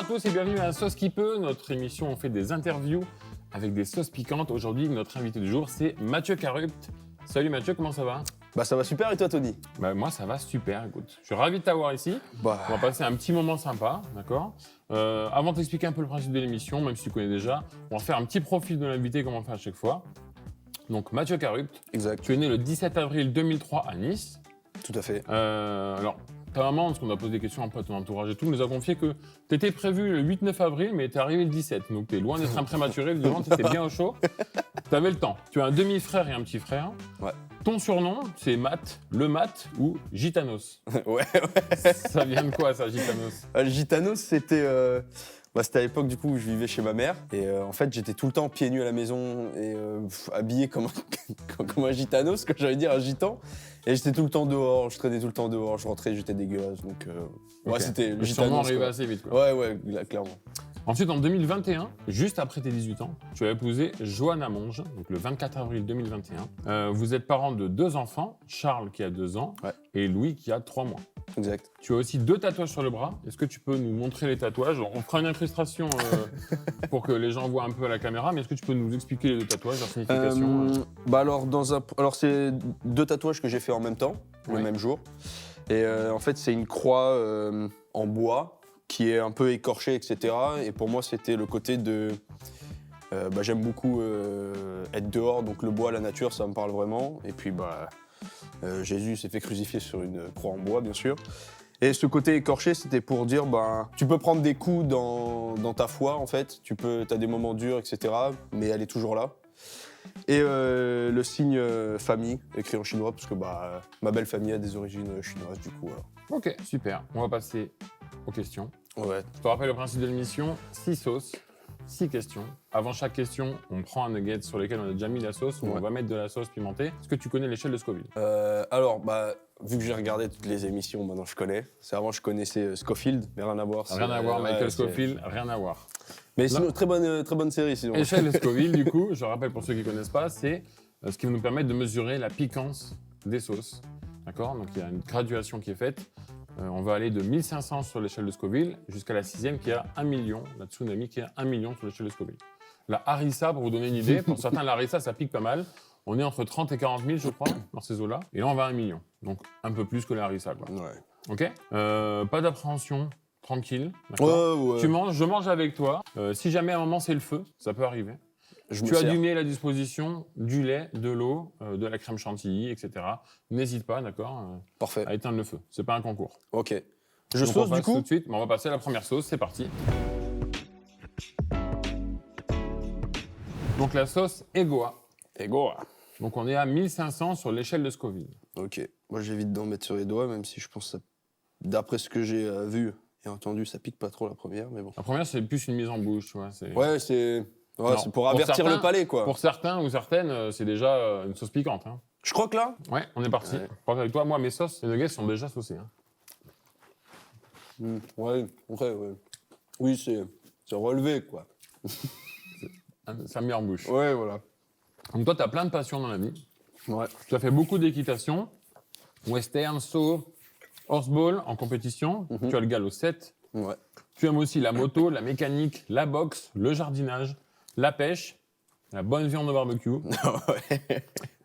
tous et bienvenue à Sauce qui peut, notre émission où on fait des interviews avec des sauces piquantes. Aujourd'hui, notre invité du jour, c'est Mathieu Carupt. Salut Mathieu, comment ça va ? Bah ça va super et toi Tony ? Moi ça va super, écoute. Je suis ravi de t'avoir ici. On va passer un petit moment sympa, d'accord ? Avant de t'expliquer un peu le principe de l'émission, même si tu connais déjà, on va faire un petit profil de l'invité comme on fait à chaque fois. Donc Mathieu Carupt, Exact. Tu es né le 17 avril 2003 à Nice. Tout à fait. Alors, ta maman, parce qu'on a posé des questions un peu à ton entourage et tout, nous a confié que tu étais prévu le 8-9 avril, mais tu es arrivé le 17. Donc, tu es loin d'être un prématuré, évidemment, tu étais bien au chaud. Tu avais le temps. Tu as un demi-frère et un petit frère. Ouais. Ton surnom, c'est Matt, le Matt ou Gitanos. ouais. Ça vient de quoi, ça, Gitanos ? Le Gitanos, c'était à l'époque du coup où je vivais chez ma mère. Et en fait, j'étais tout le temps pieds nus à la maison et habillé comme un Gitanos, ce que j'allais dire, un gitan. Et j'étais tout le temps dehors, je traînais tout le temps dehors, je rentrais, j'étais dégueulasse. Donc, Okay. c'était le Le surnom Gitanos. arrivé assez vite, quoi. Ouais, clairement. Ensuite, en 2021, juste après tes 18 ans, tu as épousé Johanna Monge, donc le 24 avril 2021. Vous êtes parents de 2 enfants, Charles qui a 2 ans et Louis qui a 3 mois. Exact. Tu as aussi 2 tatouages sur le bras. Est-ce que tu peux nous montrer les tatouages ? On fera une incrustation pour que les gens voient un peu à la caméra, mais est-ce que tu peux nous expliquer les 2 tatouages, leur signification Alors c'est 2 tatouages que j'ai fait en même temps, le même jour. Et en fait, c'est une croix en bois qui est un peu écorchée, etc. Et pour moi, c'était le côté de... j'aime beaucoup être dehors, donc le bois, la nature, ça me parle vraiment. Et puis, Jésus s'est fait crucifier sur une croix en bois, bien sûr. Et ce côté écorché, c'était pour dire, tu peux prendre des coups dans ta foi, en fait. T'as des moments durs, etc. Mais elle est toujours là. Et le signe famille, écrit en chinois, parce que ma belle famille a des origines chinoises, du coup. Ok, super. On va passer aux questions. Ouais. Je te rappelle le principe de l'émission, 6 sauces, 6 questions. Avant chaque question, on prend un nugget sur lequel on a déjà mis la sauce, où on va mettre de la sauce pimentée. Est-ce que tu connais l'échelle de Scoville ? Vu que j'ai regardé toutes les émissions, maintenant je connais. Avant, je connaissais Scofield, mais rien à voir. Rien à voir, Michael Scofield, rien à voir. Mais sinon, très bonne série, sinon. Échelle de Scoville, du coup, je rappelle pour ceux qui ne connaissent pas, c'est ce qui va nous permettre de mesurer la piquance des sauces. D'accord ? Donc il y a une graduation qui est faite. On va aller de 1500 sur l'échelle de Scoville jusqu'à la 6e qui est à 1 million, la tsunami qui est à 1 million sur l'échelle de Scoville. La harissa, pour vous donner une idée, pour certains, la harissa, ça pique pas mal. On est entre 30 et 40 000, je crois, dans ces eaux-là. Et là, on va à 1 million. Donc, un peu plus que la harissa, quoi. Ouais. OK ? Pas d'appréhension, tranquille. D'accord ? Ouais. Tu manges, je mange avec toi. Si jamais à un moment, c'est le feu, ça peut arriver. Tu as du miel à disposition, du lait, de l'eau, de la crème chantilly, etc. N'hésite pas, d'accord, Parfait. à éteindre le feu. C'est pas un concours. Ok. Donc sauce du coup tout de suite, on va passer à la première sauce, c'est parti. Donc la sauce Egoa. Donc on est à 1500 sur l'échelle de Scoville. Ok. Moi j'évite d'en mettre sur les doigts, même si je pense que d'après ce que j'ai vu et entendu, ça pique pas trop la première, mais bon. La première, c'est plus une mise en bouche, tu vois. Ouais, c'est pour avertir le palais, quoi. Pour certains ou certaines, c'est déjà une sauce piquante. Hein. Je crois que là. Ouais, on est parti. Ouais. Avec toi, moi, mes sauces, les nuggets sont déjà saucés. Hein. Ouais. Oui, c'est relevé, quoi. Ça me met en bouche. Ouais, voilà. Donc toi, tu as plein de passions dans la vie. Ouais. Tu as fait beaucoup d'équitation, western, saut, horseball en compétition. Tu as le galop 7. Ouais. Tu aimes aussi la moto, la mécanique, la boxe, le jardinage, la pêche, la bonne viande au barbecue,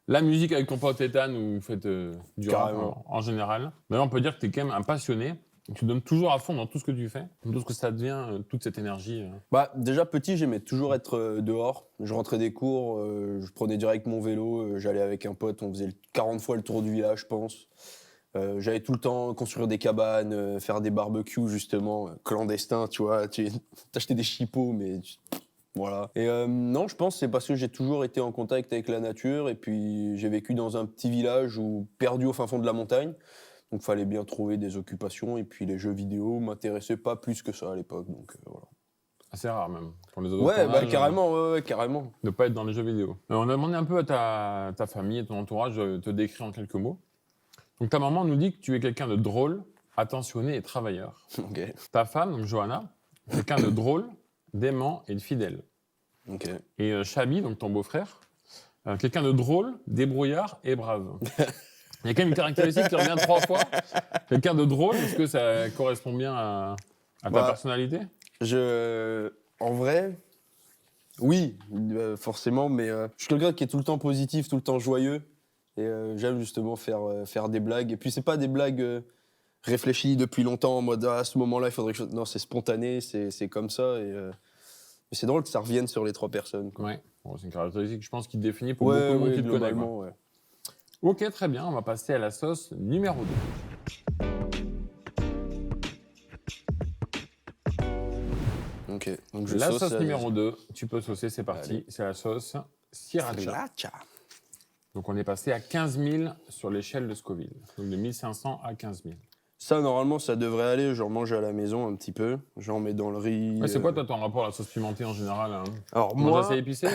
la musique avec ton pote Ethan où vous faites du rap en général. Mais là, on peut dire que tu es quand même un passionné. Tu donnes toujours à fond dans tout ce que tu fais, dans tout ce que ça devient, toute cette énergie. Déjà petit, j'aimais toujours être dehors. Je rentrais des cours, je prenais direct mon vélo, j'allais avec un pote, on faisait 40 fois le tour du village, je pense. J'allais tout le temps construire des cabanes, faire des barbecues justement, clandestins, tu vois. T'achetais des chipots, mais voilà. Et non, je pense que c'est parce que j'ai toujours été en contact avec la nature et puis j'ai vécu dans un petit village perdu au fin fond de la montagne. Donc, il fallait bien trouver des occupations. Et puis, les jeux vidéo ne m'intéressaient pas plus que ça à l'époque. Donc, voilà. Assez rare, même. Pour les autres carrément, carrément. De ne pas être dans les jeux vidéo. On a demandé un peu à ta famille et ton entourage de te décrire en quelques mots. Donc, ta maman nous dit que tu es quelqu'un de drôle, attentionné et travailleur. Okay. Ta femme, donc Johanna, quelqu'un de drôle, d'aimant et de fidèle. Okay. Et Chabi, donc ton beau-frère, quelqu'un de drôle, débrouillard et brave. Il y a quand même une caractéristique qui revient 3 fois. Quelqu'un de drôle, est-ce que ça correspond bien à ta personnalité ? En vrai, oui, forcément, mais je suis quelqu'un qui est tout le temps positif, tout le temps joyeux. Et j'aime justement faire des blagues. Et puis, c'est pas des blagues réfléchies depuis longtemps, en mode à ce moment-là, il faudrait que je... Non, c'est spontané, c'est comme ça. Et c'est drôle que ça revienne sur les 3 personnes, quoi. Ouais. Bon, c'est une caractéristique, je pense, qui te définit pour Ouais, beaucoup de monde ouais, qui te connaît. globalement, ouais. Ok, très bien. On va passer à la sauce numéro 2. Ok, donc La sauce numéro 2, tu peux saucer, c'est parti. Allez. C'est la sauce sriracha. Sriracha. Donc on est passé à 15 000 sur l'échelle de Scoville. Donc de 1500 à 15 000. Ça, normalement, ça devrait aller. J'en mange à la maison un petit peu. J'en mets dans le riz. Ouais, c'est quoi toi ton rapport à la sauce pimentée en général hein? Alors Tu manges moi, assez épicé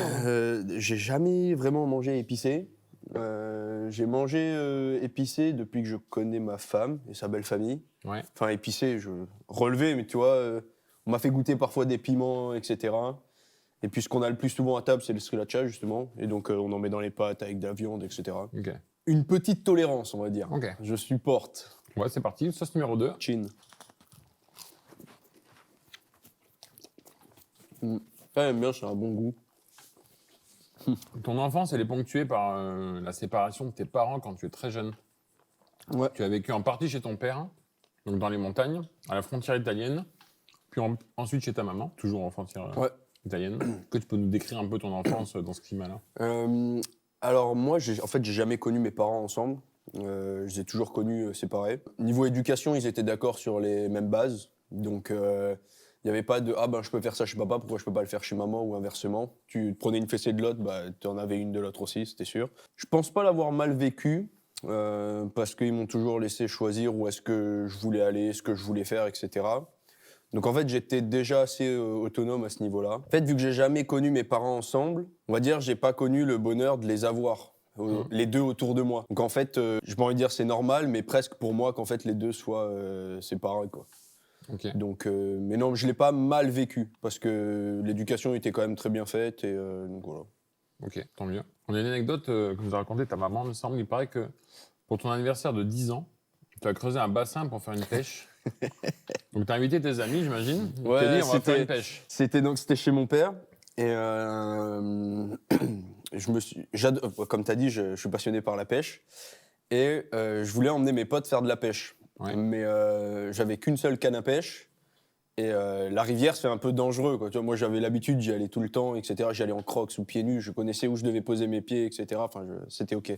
j'ai jamais vraiment mangé épicé. J'ai mangé épicé depuis que je connais ma femme et sa belle famille. Ouais. Enfin, épicé, relevé, mais tu vois, on m'a fait goûter parfois des piments, etc. Et puis ce qu'on a le plus souvent à table, c'est le sriracha, justement. Et donc, on en met dans les pâtes avec de la viande, etc. Ok. Une petite tolérance, on va dire. Ok. Je supporte. Ouais, c'est parti. Sauce numéro 2. Chin. J'aime bien, c'est un bon goût. Ton enfance, elle est ponctuée par la séparation de tes parents quand tu es très jeune. Ouais. Tu as vécu en partie chez ton père, donc dans les montagnes, à la frontière italienne, puis ensuite chez ta maman, toujours en frontière Ouais. italienne. Que tu peux nous décrire un peu ton enfance dans ce climat-là? Alors moi, j'ai jamais connu mes parents ensemble. Je les ai toujours connus séparés. Niveau éducation, ils étaient d'accord sur les mêmes bases. Donc, il n'y avait pas de « Ah ben, je peux faire ça chez papa, pourquoi je peux pas le faire chez maman ?» ou inversement. Tu prenais une fessée de l'autre, bah, tu en avais une de l'autre aussi, c'était sûr. Je pense pas l'avoir mal vécu, parce qu'ils m'ont toujours laissé choisir où est-ce que je voulais aller, ce que je voulais faire, etc. Donc en fait, j'étais déjà assez autonome à ce niveau-là. En fait, vu que j'ai jamais connu mes parents ensemble, on va dire, j'ai pas connu le bonheur de les avoir. Les deux autour de moi. Donc en fait, j'ai pas envie de dire c'est normal, mais presque pour moi qu'en fait les deux soient séparés, quoi. Ok. Donc, mais non, je l'ai pas mal vécu parce que l'éducation était quand même très bien faite et donc voilà. Ok, tant mieux. On a une anecdote que nous a racontée ta maman, il me semble. Il paraît que pour ton anniversaire de 10 ans, tu as creusé un bassin pour faire une pêche. Donc tu as invité tes amis, j'imagine. Tu Ouais, t'es dit, on va faire une pêche. C'était chez mon père et comme tu as dit, je suis passionné par la pêche et je voulais emmener mes potes faire de la pêche. Ouais. Mais j'avais qu'une seule canne à pêche et la rivière c'est un peu dangereux, quoi. Tu vois, moi j'avais l'habitude, j'y allais tout le temps, etc. J'y allais en crocs ou pieds nus, je connaissais où je devais poser mes pieds, etc. Enfin, c'était ok.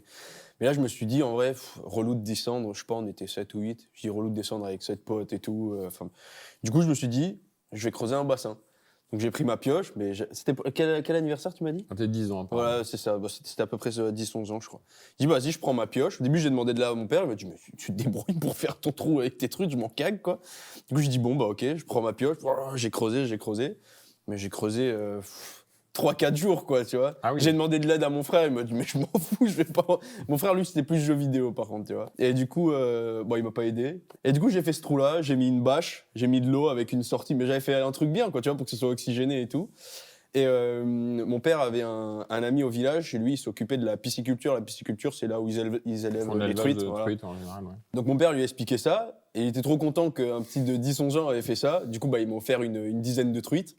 Mais là je me suis dit en vrai, relou de descendre, je sais pas, on était 7 ou 8. Je dis relou de descendre avec 7 potes et tout. Du coup je me suis dit, je vais creuser un bassin. Donc j'ai pris ma pioche, mais c'était quel anniversaire tu m'as dit? Quand t'es 10 ans, apparemment. Voilà, c'est ça. Bah, c'était à peu près 10-11 ans, je crois. Je dis, bah, vas-y, je prends ma pioche. Au début, j'ai demandé de l'aide à mon père. Il m'a dit, mais tu te débrouilles pour faire ton trou avec tes trucs, je m'en cague, quoi. Du coup, je dis, bon, bah, ok, je prends ma pioche. Voilà, j'ai creusé. Mais j'ai creusé 3-4 jours, quoi, tu vois. Ah oui. J'ai demandé de l'aide à mon frère. Il m'a dit, mais je m'en fous, je vais pas. Mon frère, lui, c'était plus jeux vidéo, par contre, tu vois. Et du coup, bon, il m'a pas aidé. Et du coup, j'ai fait ce trou-là. J'ai mis une bâche. J'ai mis de l'eau avec une sortie. Mais j'avais fait un truc bien, quoi, tu vois, pour que ce soit oxygéné et tout. Et mon père avait un ami au village, et lui, il s'occupait de la pisciculture. La pisciculture, c'est là où ils élèvent les truites. Voilà. Truites en général, ouais. Donc mon père lui a expliqué ça, et il était trop content qu'un petit de 10-11 ans avait fait ça. Du coup, bah, ils m'ont offert une dizaine de truites.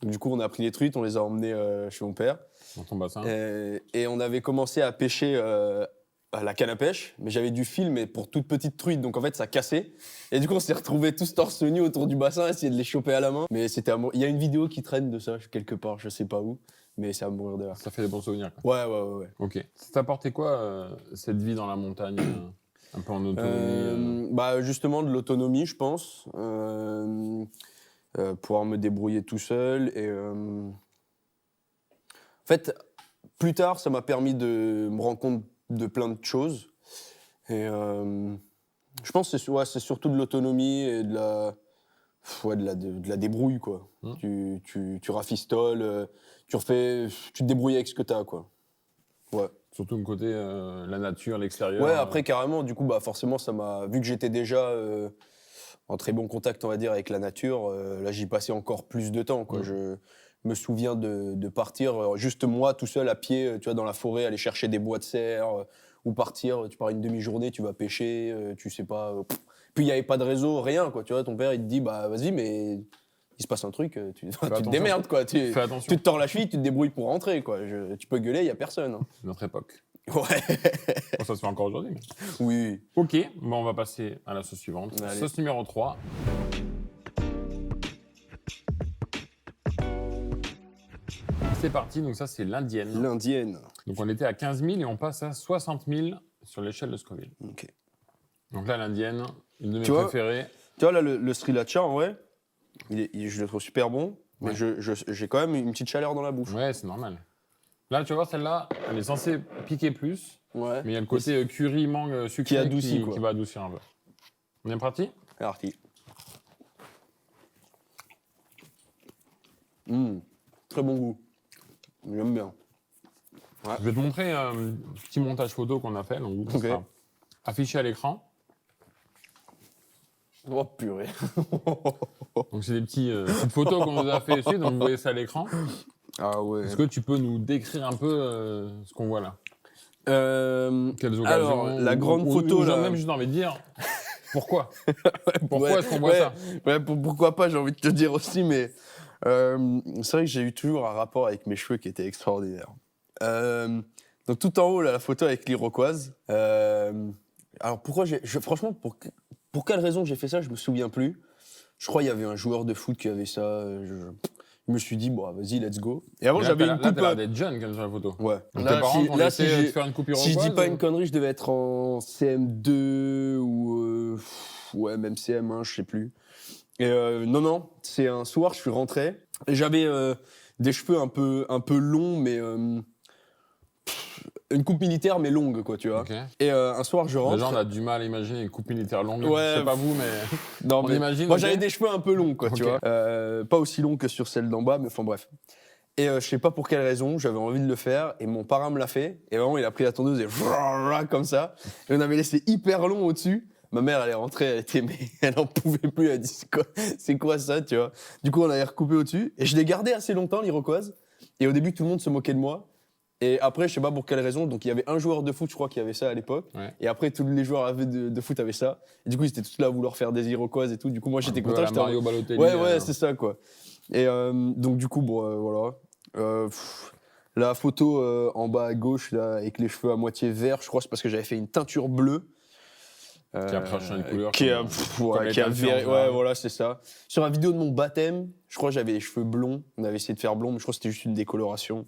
Donc du coup, on a pris les truites, on les a emmenées chez mon père. Dans ton bassin. Et on avait commencé à pêcher à la canne à pêche, mais j'avais du fil, mais pour toute petite truite, donc en fait ça cassait. Et du coup on s'est retrouvés tous torse nu autour du bassin, essayer de les choper à la main. Mais c'était il y a une vidéo qui traîne de ça quelque part, je sais pas où, mais c'est à mourir de rire. Ça fait des bons souvenirs, quoi. Ouais. Ok. Ça t'a apporté quoi, cette vie dans la montagne, un peu en autonomie Bah justement de l'autonomie, je pense. Pouvoir me débrouiller tout seul. Et en fait, plus tard, ça m'a permis de me rendre compte de plein de choses. Et je pense que c'est surtout de l'autonomie et de la débrouille, quoi. Tu rafistoles, tu te débrouilles avec ce que t'as, quoi. Ouais. Surtout le côté la nature, l'extérieur. Ouais, après, carrément, du coup, bah, forcément, vu que j'étais déjà en très bon contact, on va dire, avec la nature, là, j'y passais encore plus de temps, quoi. Je me souviens de partir, juste moi, tout seul, à pied, tu vois, dans la forêt, aller chercher des bois de serre, ou partir, tu pars une demi-journée, tu vas pêcher, tu sais pas... Puis, il n'y avait pas de réseau, rien, quoi, tu vois. Ton père, il te dit, bah, vas-y, mais il se passe un truc, tu te attention. démerdes, quoi. Tu Fais attention. te tords la cheville, tu te débrouilles pour rentrer, quoi. Tu peux gueuler, il n'y a personne. Hein. Notre époque. Ouais. Bon, ça se fait encore aujourd'hui. Mais... Oui. Ok, bon, on va passer à la sauce suivante. Allez. Sauce numéro 3. C'est parti, donc ça c'est l'indienne. L'indienne. Donc on était à 15 000 et on passe à 60 000 sur l'échelle de Scoville. Ok. Donc là, l'indienne, une de mes Tu vois, préférées. Tu vois, là, le sriracha, en vrai, je le trouve super bon, mais Ouais. j'ai quand même une petite chaleur dans la bouche. Ouais, c'est normal. Là, tu vas voir, celle-là, elle est censée piquer plus, Ouais. mais il y a le côté curry, mangue, sucré Qui adoucit, quoi. qui va adoucir un peu. On est parti? C'est parti. Très bon goût. J'aime bien. Je vais te montrer un petit montage photo qu'on a fait, donc ça Ok. sera affiché à l'écran. Oh purée. Donc c'est des petites photos qu'on nous a fait aussi, donc vous voyez ça à l'écran. Ah ouais. Est-ce que tu peux nous décrire un peu ce qu'on voit là? Quelles occasions? Alors, la grande photo, j'ai là. même juste envie de dire, pourquoi? Pourquoi Ouais, est-ce qu'on voit ouais, ça? Ouais, pourquoi pas, j'ai envie de te dire aussi, mais c'est vrai que j'ai eu toujours un rapport avec mes cheveux qui était extraordinaire. Donc tout en haut, là, la photo avec l'iroquoise. Alors pourquoi franchement, pour quelle raison j'ai fait ça, je me souviens plus. Je crois qu'il y avait un joueur de foot qui avait ça. Je me suis dit, bon, vas-y, let's go. Et avant, Là, j'avais t'as une là, coupe. t'as l'air d'être jeune comme sur la photo. Ouais. Donc tes parents t'ont laissé te faire une coupe si je dis iroquoise, pas ou- une connerie, je devais être en CM2 ou ouais, même CM1, je sais plus. Et non, c'est un soir, je suis rentré et j'avais des cheveux un peu longs, mais une coupe militaire mais longue, quoi, tu vois. Ok. Et un soir, je rentre. Déjà, on a du mal à imaginer une coupe militaire longue. Ouais, Je sais pas vous, mais Non, on mais imagine. moi, ok. j'avais des cheveux un peu longs, quoi, tu Ok. vois. Pas aussi longs que sur celle d'en bas, mais enfin bref. Et je sais pas pour quelle raison, j'avais envie de le faire, et mon parrain me l'a fait. Et vraiment, il a pris la tondeuse et comme ça. Et on avait laissé hyper long au-dessus. Ma mère, elle est rentrée, mais elle en pouvait plus. Elle a dit, c'est quoi ça, tu vois. Du coup, on avait recoupé au-dessus. Et je l'ai gardé assez longtemps, l'iroquoise. Et au début, tout le monde se moquait de moi. Et après, je sais pas pour quelle raison, donc il y avait un joueur de foot, je crois, qui avait ça à l'époque. Ouais. Et après, tous les joueurs de foot avaient ça. Et du coup, ils étaient tous là à vouloir faire des iroquoises et tout. Du coup, moi, j'étais Un peu à content. la J'étais en- Mario Balotelli. Ouais, c'est ça, quoi. Et donc, du coup, bon, voilà. La photo en bas à gauche, là, avec les cheveux à moitié verts, je crois, c'est parce que j'avais fait une teinture bleue. Qui a changé une couleur. Qui a, comme, ouais, comme les qui a teintures en viré- général. ouais, voilà, c'est ça. Sur la vidéo de mon baptême, je crois que j'avais les cheveux blonds. On avait essayé de faire blond, mais je crois que c'était juste une décoloration.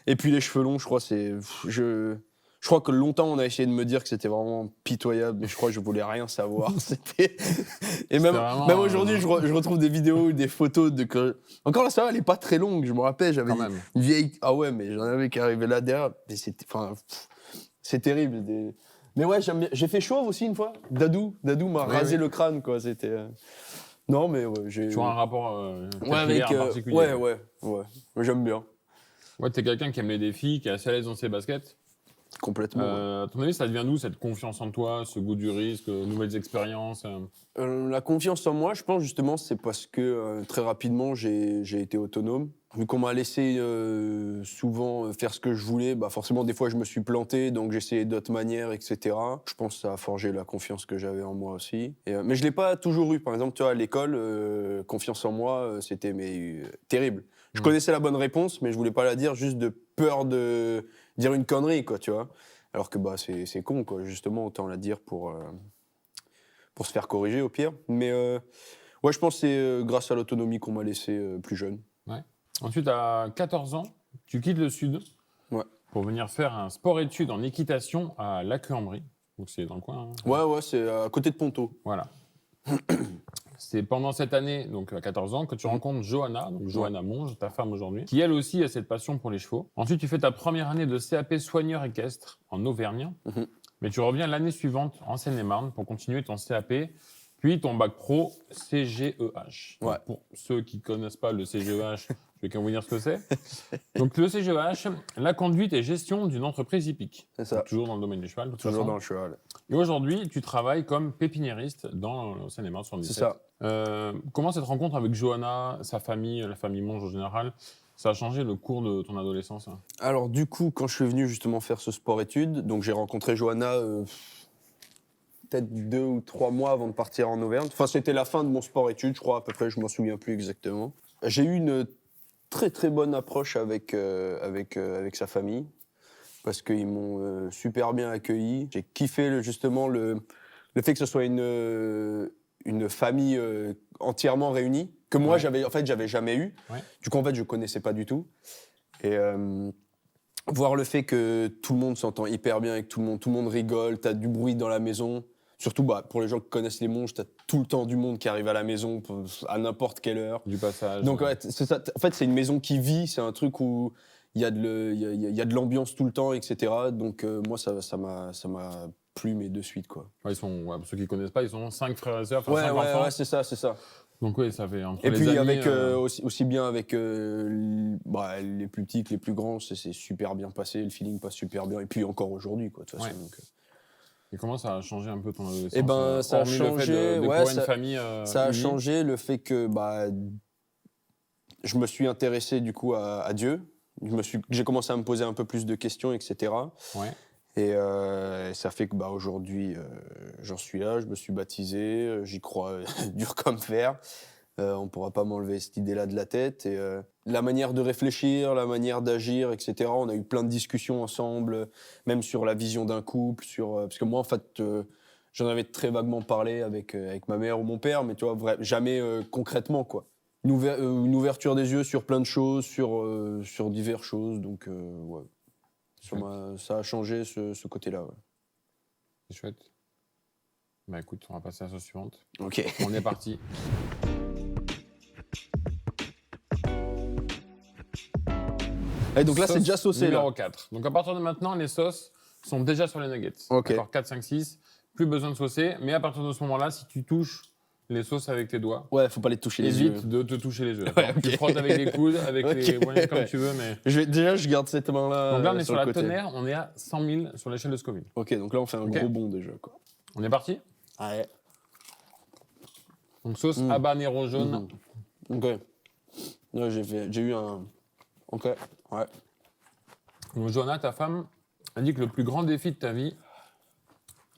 Et puis les cheveux longs, je crois, je crois que longtemps, on a essayé de me dire que c'était vraiment pitoyable, mais je crois que je voulais rien savoir. Et même vraiment, aujourd'hui, je retrouve des vidéos ou des photos Encore là, ça va, elle est pas très longue. Je me rappelle, j'avais Quand même. une vieille. Ah ouais, mais j'en avais qui arrivaient là derrière. Et c'est terrible. Mais ouais, j'aime bien. J'ai fait chauve aussi une fois. Dadou m'a Oui, rasé oui. le crâne, quoi. C'était. Non, mais ouais, j'ai. Tu as un rapport Ouais, avec. capillaire particulier. Ouais. J'aime bien. Ouais, t'es quelqu'un qui aime les défis, qui est assez à l'aise dans ses baskets. Complètement. Ouais. À ton avis, ça devient d'où cette confiance en toi, ce goût du risque, nouvelles expériences La confiance en moi, je pense justement, c'est parce que très rapidement, j'ai été autonome. Vu qu'on m'a laissé souvent faire ce que je voulais, bah forcément, des fois, je me suis planté, donc j'ai essayé d'autres manières, etc. Je pense que ça a forgé la confiance que j'avais en moi aussi. Mais je ne l'ai pas toujours eu. Par exemple, tu vois, à l'école, confiance en moi, c'était terrible. Je connaissais la bonne réponse, mais je voulais pas la dire, juste de peur de dire une connerie, quoi, tu vois. Alors que bah, c'est con, quoi. Justement, autant la dire pour se faire corriger, au pire. Mais ouais, je pense que c'est grâce à l'autonomie qu'on m'a laissé plus jeune. Ouais. Ensuite, à 14 ans, tu quittes le Sud Ouais. pour venir faire un sport-études en équitation à Lac-Ambry. Donc c'est dans le coin. Hein. Ouais, c'est à côté de Ponto. Voilà. C'est pendant cette année, donc à 14 ans, que tu rencontres Johanna, donc Johanna Monge, ta femme aujourd'hui, qui elle aussi a cette passion pour les chevaux. Ensuite, tu fais ta première année de CAP soigneur équestre en Auvergne, mais tu reviens l'année suivante en Seine-et-Marne pour continuer ton CAP, puis ton bac pro CGEH. Ouais. Donc, pour ceux qui ne connaissent pas le CGEH, je vais quand même vous dire ce que c'est. Donc le CGEH, la conduite et gestion d'une entreprise hippique. C'est ça. Donc, toujours dans le domaine du cheval. de toute Toujours façon. dans le cheval. Et aujourd'hui, tu travailles comme pépiniériste dans le Seine-et-Marne sur le C'est 17. ça. Comment cette rencontre avec Johanna, sa famille, la famille Monge en général, ça a changé le cours de ton adolescence? Alors du coup, quand je suis venu justement faire ce sport-études, donc j'ai rencontré Johanna peut-être 2 ou 3 mois avant de partir en Auvergne. Enfin, c'était la fin de mon sport-études, je crois, à peu près, je m'en souviens plus exactement. J'ai eu une très très bonne approche avec sa famille, parce qu'ils m'ont super bien accueilli. J'ai kiffé justement le fait que ce soit une famille entièrement réunie, que moi j'avais jamais eu. Ouais. Du coup, en fait, je connaissais pas du tout. Et voir le fait que tout le monde s'entend hyper bien avec tout le monde rigole, t'as du bruit dans la maison. Surtout pour les gens qui connaissent les Monges, t'as tout le temps du monde qui arrive à la maison à n'importe quelle heure. Du passage. Donc ouais, c'est ça. En fait, c'est une maison qui vit, c'est un truc où il y a de l'ambiance tout le temps, etc. Donc moi, ça m'a plu, mais de suite, quoi. Ouais, pour ceux qui connaissent pas, ils sont 5 frères et sœurs, 5 enfants. Ouais, c'est ça. Donc oui, ça fait entre Et les puis amis, avec aussi bien avec les plus petits que les plus grands, c'est super bien passé, le feeling passe super bien. Et puis encore aujourd'hui, quoi, de toute façon. Donc, Et comment ça a changé un peu ton adolescence? Eh ben, ça a hormis le fait changé, de ouais, découvrir une famille ça a unie. changé le fait que je me suis intéressé du coup à Dieu. J'ai commencé à me poser un peu plus de questions, etc. Ouais. Et ça fait que aujourd'hui, j'en suis là, je me suis baptisé, j'y crois dur comme fer. On ne pourra pas m'enlever cette idée-là de la tête. Et la manière de réfléchir, la manière d'agir, etc. On a eu plein de discussions ensemble, même sur la vision d'un couple. Parce que moi, en fait, j'en avais très vaguement parlé avec ma mère ou mon père, mais tu vois, jamais concrètement, quoi. Une ouverture des yeux sur plein de choses, sur diverses choses. Donc, ouais. Ça a changé ce côté-là. Ouais. C'est chouette. Bah écoute, on va passer à la chose suivante. Ok. On est parti. Et donc là, c'est déjà saucé. Numéro Là. 4. Donc à partir de maintenant, les sauces sont déjà sur les nuggets. Ok. D'accord, 4, 5, 6. Plus besoin de saucer. Mais à partir de ce moment-là, si tu touches les sauces avec tes doigts, Ouais, faut pas les toucher les yeux. évite de te toucher les yeux. Ouais, ok. Tu frottes avec les coudes, avec les poignets comme tu veux. Mais... Déjà, je garde cette main-là. Donc là, on est sur le la côté. tonnerre, on est à 100 000 sur l'échelle de Scoville. Ok, donc là, on fait un gros bond déjà. Quoi. On est parti? Ouais. Donc sauce habanero jaune. Ok. Là, j'ai eu un. Ok, ouais. Donc Johanna, ta femme, a dit que le plus grand défi de ta vie...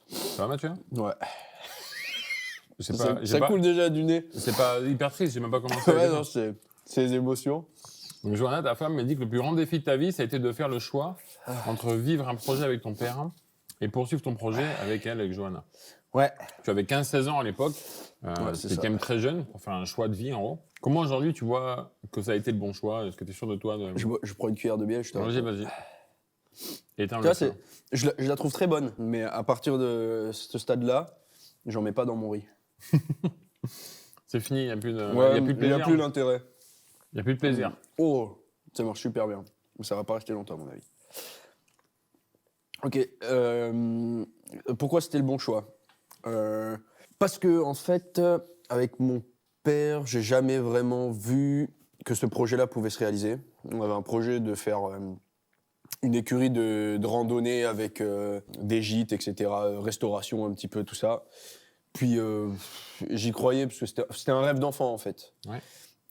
Ça va Mathieu? Ouais. J'ai Ça pas- coule déjà du nez. C'est pas hyper triste, j'ai même pas commencé à Ouais, dire. non, c'est les émotions. Donc Johanna, ta femme, m'a dit que le plus grand défi de ta vie, ça a été de faire le choix entre vivre un projet avec ton père et poursuivre ton projet avec elle, avec Johanna. Ouais. Tu avais 15-16 ans à l'époque, c'est c'était ça. quand même très jeune pour faire un choix de vie en gros. Comment aujourd'hui tu vois que ça a été le bon choix? Est-ce que tu es sûr de toi Je prends une cuillère de bière, je te Vas-y, vas-y. Éteins Tu le vois, feu. je la trouve très bonne, mais à partir de ce stade-là, j'en mets pas dans mon riz. C'est fini, il n'y a plus de, Ouais, y a plus de plaisir. Il n'y a plus l'intérêt. Il y a plus de plaisir. Oh, ça marche super bien. Ça va pas rester longtemps, à mon avis. Ok. Pourquoi c'était le bon choix? Parce que, en fait, avec mon père, j'ai jamais vraiment vu que ce projet-là pouvait se réaliser. On avait un projet de faire une écurie de randonnée avec des gîtes, etc., restauration, un petit peu, tout ça. Puis j'y croyais parce que c'était un rêve d'enfant, en fait. Ouais.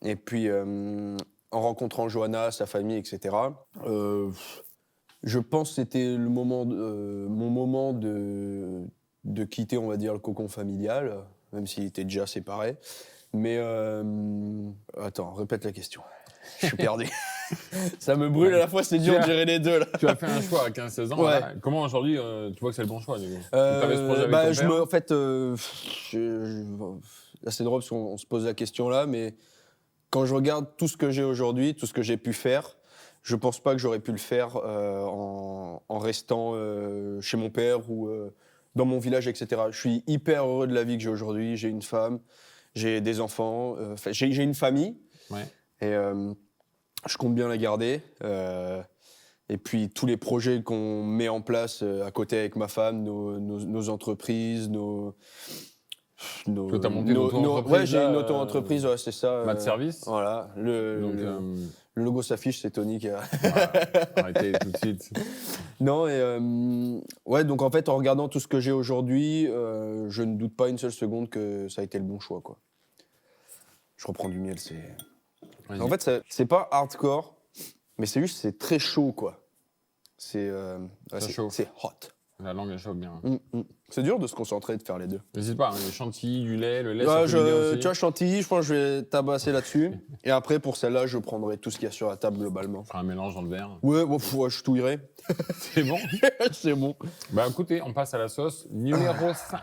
Et puis, en rencontrant Johanna, sa famille, etc., je pense que c'était mon moment de quitter, on va dire, le cocon familial, même s'il était déjà séparé. Mais attends, répète la question. Je suis perdu. Ça me brûle à la fois, c'est dur de gérer les deux. Là. Tu as fait un choix à 15-16 ans. Ouais. Voilà. Comment aujourd'hui tu vois que c'est le bon choix du coup? T'avais ce projet avec ton père? En fait, là, c'est drôle parce qu'on se pose la question là, mais quand je regarde tout ce que j'ai aujourd'hui, tout ce que j'ai pu faire, je pense pas que j'aurais pu le faire en restant chez mon père ou dans mon village, etc. Je suis hyper heureux de la vie que j'ai aujourd'hui. J'ai une femme, j'ai des enfants, j'ai une famille. Ouais. Et je compte bien la garder. Et puis tous les projets qu'on met en place à côté avec ma femme, nos entreprises, Que t'as monté une auto-entreprise, ouais, j'ai là, une auto-entreprise, ouais, c'est ça. Mat Service. Voilà. Donc, Le logo s'affiche, c'est Tony qui a. voilà, arrêtez tout de suite. Non, et ouais, donc en fait, en regardant tout ce que j'ai aujourd'hui, je ne doute pas une seule seconde que ça a été le bon choix, quoi. Je reprends du miel, c'est. Vas-y. En fait, c'est pas hardcore, mais c'est juste, c'est très chaud, quoi. C'est Ça chauffe. c'est hot. La langue, elle choque bien. C'est dur de se concentrer et de faire les deux. N'hésite pas, hein, les chantilly, du lait, le lait, Ouais, ça peut l'aider aussi. tu vois, chantilly, je pense que je vais tabasser là-dessus. Et après, pour celle-là, je prendrai tout ce qu'il y a sur la table globalement. On fera un mélange dans le verre. Ouais, je touillerai. C'est bon. C'est bon. Bah écoutez, on passe à la sauce numéro 5.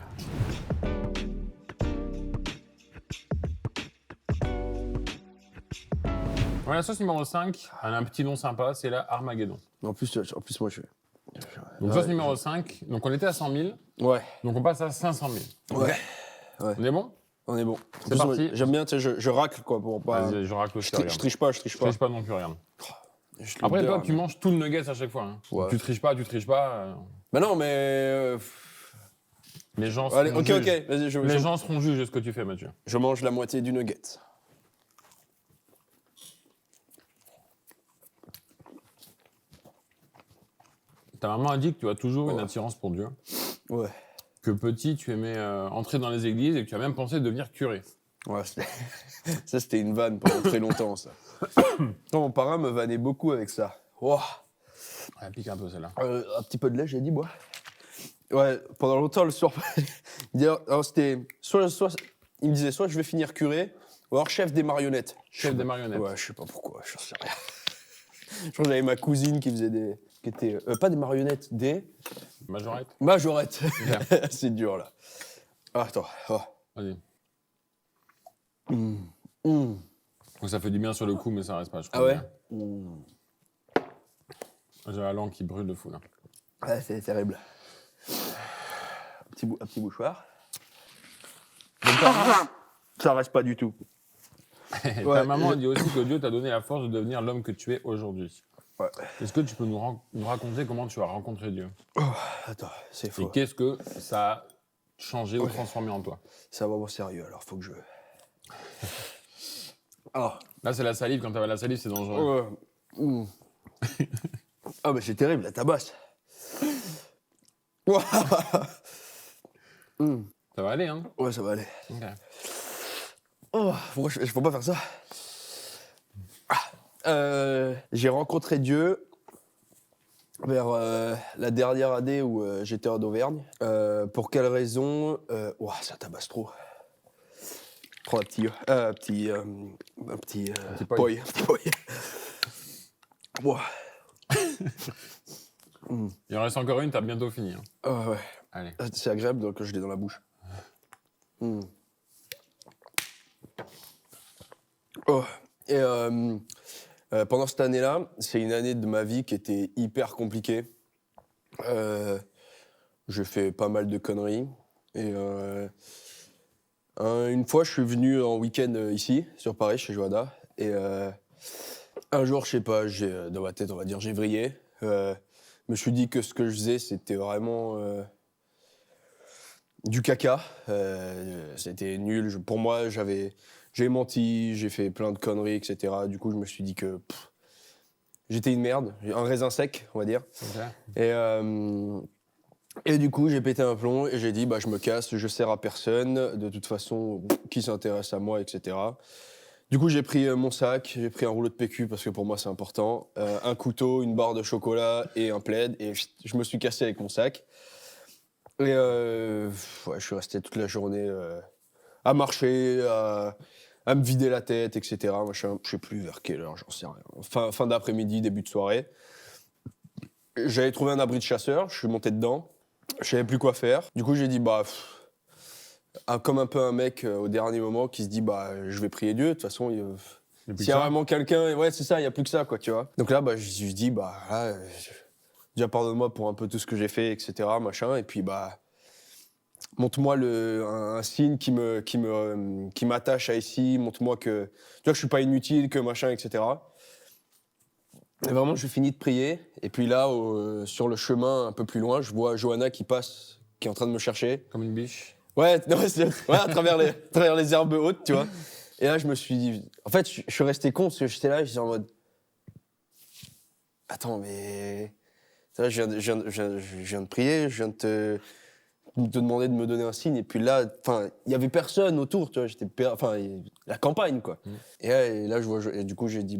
Ouais, la sauce numéro 5, elle a un petit nom sympa, c'est la Armageddon. En plus, moi, je... Donc sauce numéro 5, donc on était à 100 000, Ouais, donc on passe à 500 000. ouais, On est bon? on est bon. C'est parti. J'aime bien, tu sais, je racle, quoi, pour pas... Vas-y, je racle aussi, Je regarde. triche pas, je triche Je pas. triche pas non plus, regarde. Je Après, l'odeur, toi, tu manges tout le nuggets à chaque fois. Hein. Ouais. Tu triches pas. Bah non, mais... Les gens Allez, seront ok, juges. vas-y, Les gens seront juges de ce que tu fais, Mathieu. je mange la moitié du nugget. Ta maman a dit que tu as toujours une attirance pour Dieu. Ouais. Que petit, tu aimais entrer dans les églises et que tu as même pensé devenir curé. Ouais, ça, c'était une vanne pendant très longtemps, ça. Non, mon parrain me vannait beaucoup avec ça. Wow. Elle pique un peu, celle-là. Un petit peu de lait, j'ai dit, moi. Ouais, pendant longtemps, le soir, alors c'était il me disait soit je vais finir curé, ou alors chef des marionnettes. Chef des marionnettes. Ouais, je sais pas pourquoi, je sais rien. Je crois que j'avais ma cousine qui faisait qui était, pas des marionnettes, des... Majorette. Majorettes. Bien. C'est dur, là. Ah, attends. Oh. Vas-y. Mm. Donc ça fait du bien sur le coup, mais ça reste pas, je crois. Ah ouais bien. J'ai la langue qui brûle de fou, là. Ouais, c'est terrible. Un petit bouchoir. Ça reste pas du tout. Ta maman dit aussi que Dieu t'a donné la force de devenir l'homme que tu es aujourd'hui. Ouais. Est-ce que tu peux nous raconter comment tu as rencontré Dieu? Attends, c'est Et faux. qu'est-ce que ça a changé ou transformé en toi? C'est vraiment sérieux, alors faut que je... Ah. Là, c'est la salive. Quand t'avais la salive, c'est dangereux. Ah, mais c'est terrible, la tabasse. Ça va aller, hein? Ouais, ça va aller. Ok. Oh, pourquoi je peux pas faire ça? J'ai rencontré Dieu vers la dernière année où j'étais en Auvergne. Pour quelle raison? Ouah, ça tabasse trop. Prends un petit poil. Un petit poil. Ouah. Il en reste encore une, t'as bientôt fini. Hein. Ah ouais. Allez. C'est agréable donc je l'ai dans la bouche. Oh. Et pendant cette année-là, c'est une année de ma vie qui était hyper compliquée. J'ai fait pas mal de conneries. Et une fois, je suis venu en week-end ici, sur Paris, chez Johanna. Et un jour, je sais pas, dans ma tête, on va dire, j'ai vrillé. Je me suis dit que ce que je faisais, c'était vraiment du caca. C'était nul. Pour moi, j'ai menti, j'ai fait plein de conneries, etc. Du coup, je me suis dit que j'étais une merde, un raisin sec, on va dire. Okay. Et du coup, j'ai pété un plomb et j'ai dit, je me casse, je sers à personne. De toute façon, qui s'intéresse à moi, etc. Du coup, j'ai pris mon sac, j'ai pris un rouleau de PQ parce que pour moi, c'est important, un couteau, une barre de chocolat et un plaid. Et je me suis cassé avec mon sac. Et je suis resté toute la journée à marcher, à me vider la tête, etc. Machin. Je sais plus vers quelle heure, j'en sais rien. Fin d'après-midi, début de soirée. J'avais trouvé un abri de chasseur, je suis monté dedans. Je savais plus quoi faire. Du coup, j'ai dit, comme un peu un mec au dernier moment qui se dit, je vais prier Dieu. De toute façon, s'il y a vraiment quelqu'un, ouais, c'est ça, il n'y a plus que ça, quoi, tu vois. Donc là, je me suis dit, déjà pardonne-moi pour un peu tout ce que j'ai fait, etc., machin. Et puis, montre-moi un signe qui m'attache à ici. Montre-moi que, tu vois, que je suis pas inutile, que machin, etc. Et vraiment, je finis de prier. Et puis là, sur le chemin un peu plus loin, je vois Johanna qui passe, qui est en train de me chercher. Comme une biche. Ouais, non, à travers les herbes hautes, tu vois. Et là, je me suis dit... En fait, je suis resté con parce que j'étais là, j'étais en mode... Attends, mais... Ça, je viens de prier, je viens de te demander de me donner un signe. Et puis là, il y avait personne autour, tu vois. La campagne, quoi. Et là, je vois... Et du coup, j'ai dit,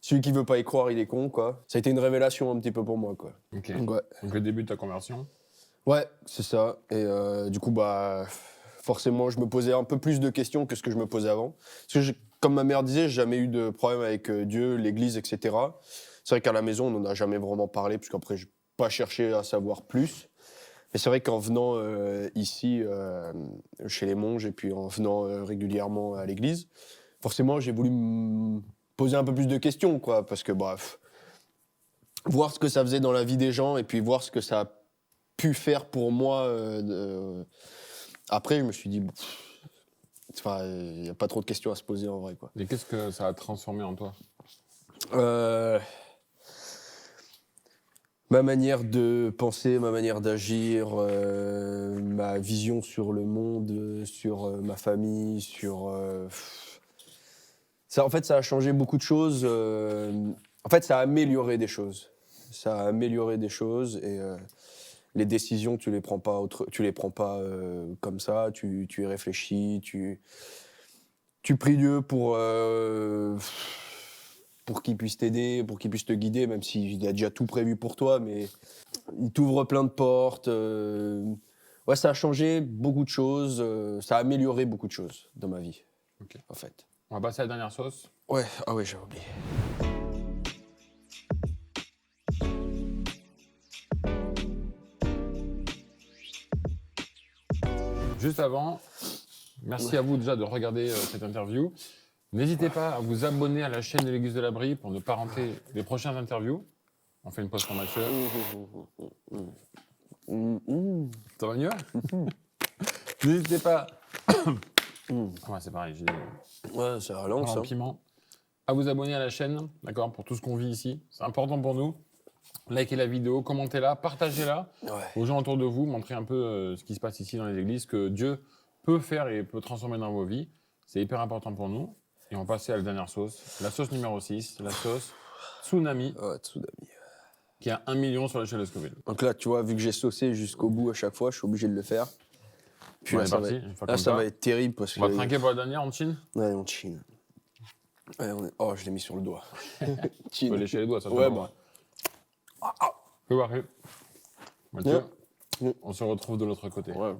celui qui veut pas y croire, il est con, quoi. Ça a été une révélation un petit peu pour moi, quoi. Ok. Donc, ouais. Donc le début de ta conversion. Ouais, c'est ça. Et du coup, bah, forcément, je me posais un peu plus de questions que ce que je me posais avant. Parce que, comme ma mère disait, j'ai jamais eu de problème avec Dieu, l'Église, etc. C'est vrai qu'à la maison, on n'en a jamais vraiment parlé, parce qu'après, je n'ai pas cherché à savoir plus. Mais c'est vrai qu'en venant ici, chez les monges, et puis en venant régulièrement à l'église, forcément, j'ai voulu me poser un peu plus de questions, quoi, parce que, bref, voir ce que ça faisait dans la vie des gens, et puis voir ce que ça a pu faire pour moi. Après, je me suis dit, il n'y a pas trop de questions à se poser en vrai, quoi. Et qu'est-ce que ça a transformé en toi? Ma manière de penser, ma manière d'agir, ma vision sur le monde, sur ma famille, sur... Ça, en fait, ça a changé beaucoup de choses. En fait, ça a amélioré des choses. Ça a amélioré des choses et les décisions, tu les prends pas, comme ça. Tu y réfléchis, tu pries Dieu pour qu'il puisse t'aider, pour qu'il puisse te guider, même s'il a déjà tout prévu pour toi, mais il t'ouvre plein de portes. Ouais, ça a changé beaucoup de choses, ça a amélioré beaucoup de choses dans ma vie, en fait. On va passer à la dernière sauce. Ouais, ah ouais, j'avais oublié. Juste avant, merci à vous déjà de regarder cette interview. N'hésitez pas à vous abonner à la chaîne de l'Église de la Brie pour ne pas rater les prochaines interviews. On fait une pause formateur. Ça va mieux? N'hésitez pas. Ouais, c'est pareil, j'ai Ouais, ça relance. un piment. À vous abonner à la chaîne, d'accord, pour tout ce qu'on vit ici. C'est important pour nous. Likez la vidéo, commentez-la, partagez-la aux gens autour de vous, montrez un peu ce qui se passe ici dans les églises, que Dieu peut faire et peut transformer dans vos vies. C'est hyper important pour nous. Et on va passer à la dernière sauce, la sauce numéro 6, la sauce Tsunami, qui a 1 million sur l'échelle de Scoville. Donc là, tu vois, vu que j'ai saucé jusqu'au bout à chaque fois, je suis obligé de le faire. Puis Bon, là, on est ça, parti, va une fois là, comme ça va être terrible parce que... On va trinquer pour la dernière, on chine? Ouais, on chine. Ouais, oh, je l'ai mis sur le doigt. Tu peux lécher les doigts, ça. Ouais, bah. Fais voir. Mathieu, Ouais. on se retrouve de l'autre côté. Ouais.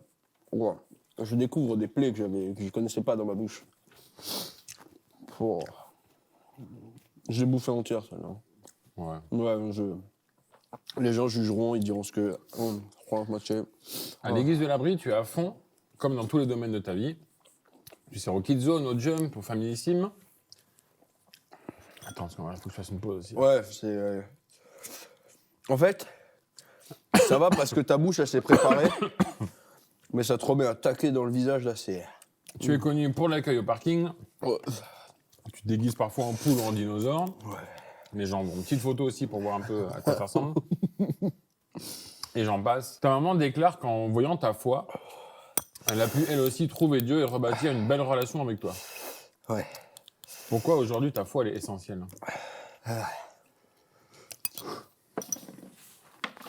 Ouais. Je découvre des plaies que je ne connaissais pas dans ma bouche. Oh. Je l'ai bouffé entière, celle-là. Ouais. Ouais, les gens jugeront, ils diront ce que... franchement, À l'église de la Brie, tu es à fond, comme dans tous les domaines de ta vie. Tu sers au Kids Zone, au Jump, au Familissime. Attends, parce qu'il faut que je fasse une pause aussi. Ouais, c'est... En fait, ça va parce que ta bouche, elle s'est préparée. Mais ça te remet un taquet dans le visage, là, c'est... Tu es connu pour l'accueil au parking. Ouais. Tu te déguises parfois en poule ou en dinosaure. Ouais. Les gens ont une petite photo aussi pour voir un peu à quoi ça ressemble. Et j'en passe. Ta maman déclare qu'en voyant ta foi, elle a pu elle aussi trouver Dieu et rebâtir une belle relation avec toi. Ouais. Pourquoi aujourd'hui ta foi elle est essentielle?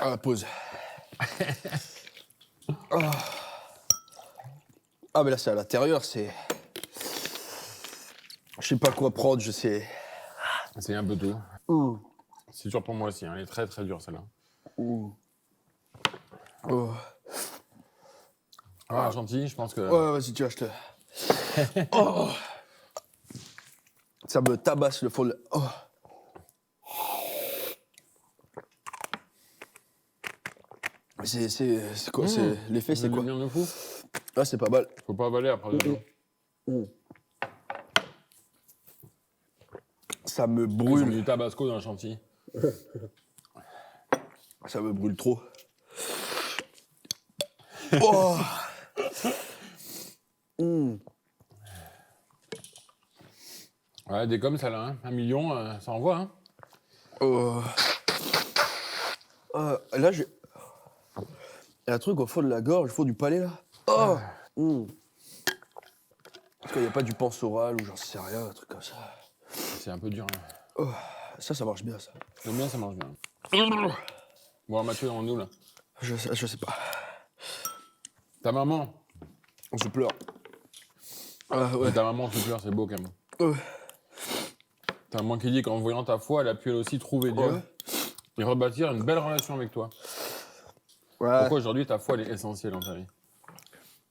Ah, pause. Ah, mais là, c'est à l'intérieur, c'est... Je sais pas quoi prendre, je sais... C'est un peu tout. C'est dur pour moi aussi, hein. Elle est très très dure celle-là. Oh. Ah, gentil, je pense que... Ouais, vas-y, tu vois, je te... Oh. Ça me tabasse le fond de... Oh. C'est quoi? L'effet, c'est quoi? Bien de fou. Ah, c'est pas mal. Faut pas avaler après. Ça me Ils ont brûle. du tabasco dans le chantilly. Ça me brûle trop. Oh. Ouais, des comme ça là, hein. 1 million, ça envoie. Hein. Là, j'ai... Il y a un truc au fond de la gorge, au fond du palais, là. Oh. Parce qu'il n'y a pas du pansoral ou j'en sais rien, un truc comme ça. C'est un peu dur. Hein. Oh. Ça marche bien, ça. J'aime bien, ça marche bien. Bon, Mathieu, on est où là? Je sais pas. Ta maman. Je pleure. Ouais. Ta maman se pleure, c'est beau quand même. T'as un moment qui dit qu'en voyant ta foi, elle a pu elle aussi trouver Dieu Ouais. et rebâtir une belle relation avec toi. Ouais. Pourquoi aujourd'hui ta foi elle est essentielle dans ta vie?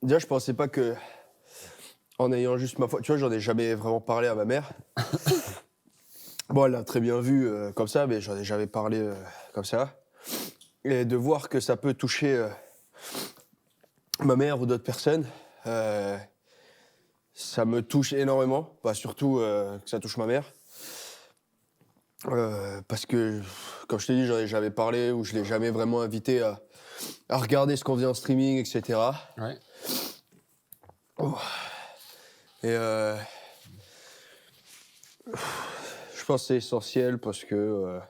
Déjà, je pensais pas que, en ayant juste ma foi, tu vois, j'en ai jamais vraiment parlé à ma mère. Bon, elle l'a très bien vu comme ça, mais j'en ai jamais parlé comme ça. Et de voir que ça peut toucher ma mère ou d'autres personnes, ça me touche énormément. Bah, surtout que ça touche ma mère. Parce que, comme je t'ai dit, j'en ai jamais parlé ou je l'ai jamais vraiment invité à regarder ce qu'on faisait en streaming, etc. Ouais. Et je pense que c'est essentiel parce que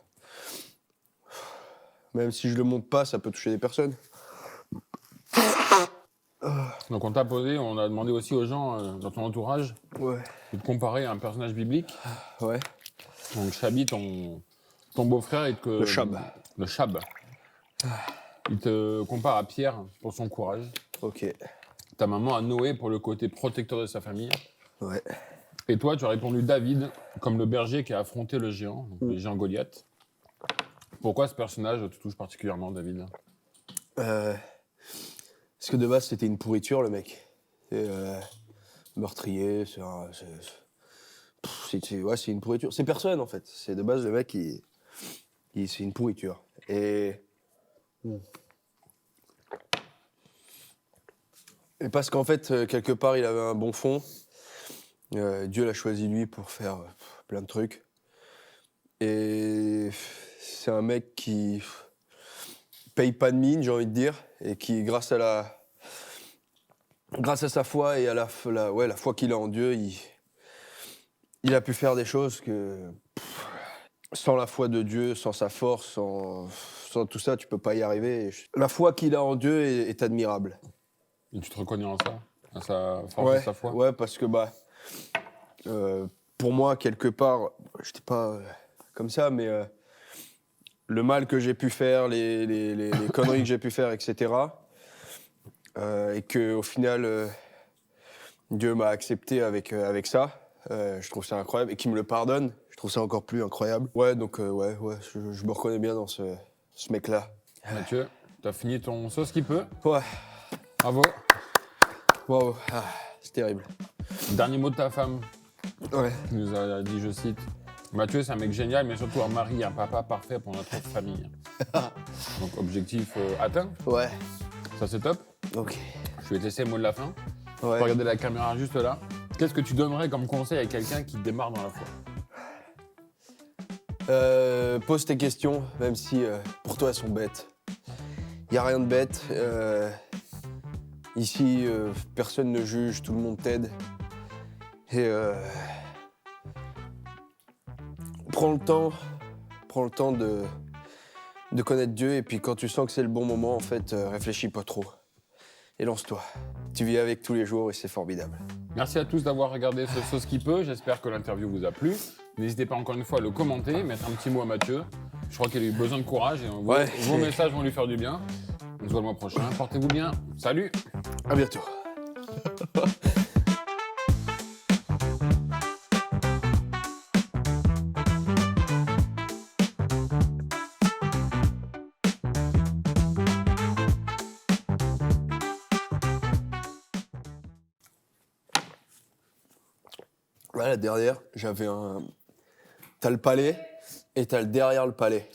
même si je le montre pas, ça peut toucher des personnes. Donc on t'a posé, on a demandé aussi aux gens dans ton entourage Ouais. de te comparer à un personnage biblique. Ouais. Donc Chabi, ton beau-frère, Le Chab. Le Chab. Il te compare à Pierre pour son courage. Ok. Ta maman à Noé pour le côté protecteur de sa famille. Ouais. Et toi, tu as répondu David, comme le berger qui a affronté le géant, donc le géant Goliath. Pourquoi ce personnage te touche particulièrement, David? Parce que de base, c'était une pourriture, le mec. Et, meurtrier, c'est une pourriture. C'est personne, en fait. C'est de base, le mec, c'est une pourriture. Et parce qu'en fait, quelque part, il avait un bon fond. Dieu l'a choisi, lui, pour faire plein de trucs. Et c'est un mec qui paye pas de mine, j'ai envie de dire, et qui, grâce à sa foi et à la foi qu'il a en Dieu, il a pu faire des choses que sans la foi de Dieu, sans sa force, sans tout ça, tu peux pas y arriver. La foi qu'il a en Dieu est admirable. Et tu te reconnais en ça? À sa force et sa foi? Ouais, parce que pour moi, quelque part, j'étais pas comme ça, mais le mal que j'ai pu faire, les conneries que j'ai pu faire, etc. Et qu'au final, Dieu m'a accepté avec ça. Je trouve ça incroyable. Et qu'il me le pardonne, je trouve ça encore plus incroyable. Ouais, donc je me reconnais bien dans ce mec-là. Mathieu, t'as fini ton sauce qui peut. Ouais, Bravo. wow, c'est terrible. Dernier mot de ta femme. Ouais. Qui nous a dit, je cite, Mathieu, c'est un mec génial, mais surtout un mari, un papa parfait pour notre famille. Donc objectif atteint, Ouais, ça c'est top. ok. Je vais te laisser le mot de la fin. Tu peux Ouais. regarder la caméra juste là. Qu'est-ce que tu donnerais comme conseil à quelqu'un qui démarre dans la foi? Pose tes questions, même si pour toi elles sont bêtes. Y a rien de bête. Ici, personne ne juge, tout le monde t'aide. Et prends le temps de connaître Dieu. Et puis quand tu sens que c'est le bon moment, en fait, réfléchis pas trop. Et lance-toi. Tu vis avec tous les jours et c'est formidable. Merci à tous d'avoir regardé ce sauce qui peut. J'espère que l'interview vous a plu. N'hésitez pas encore une fois à le commenter, mettre un petit mot à Mathieu. Je crois qu'il a eu besoin de courage et vos messages vont lui faire du bien. On se voit le mois prochain. Portez-vous bien. Salut! À bientôt. Là, la dernière, j'avais un... T'as le palais et t'as le derrière le palais.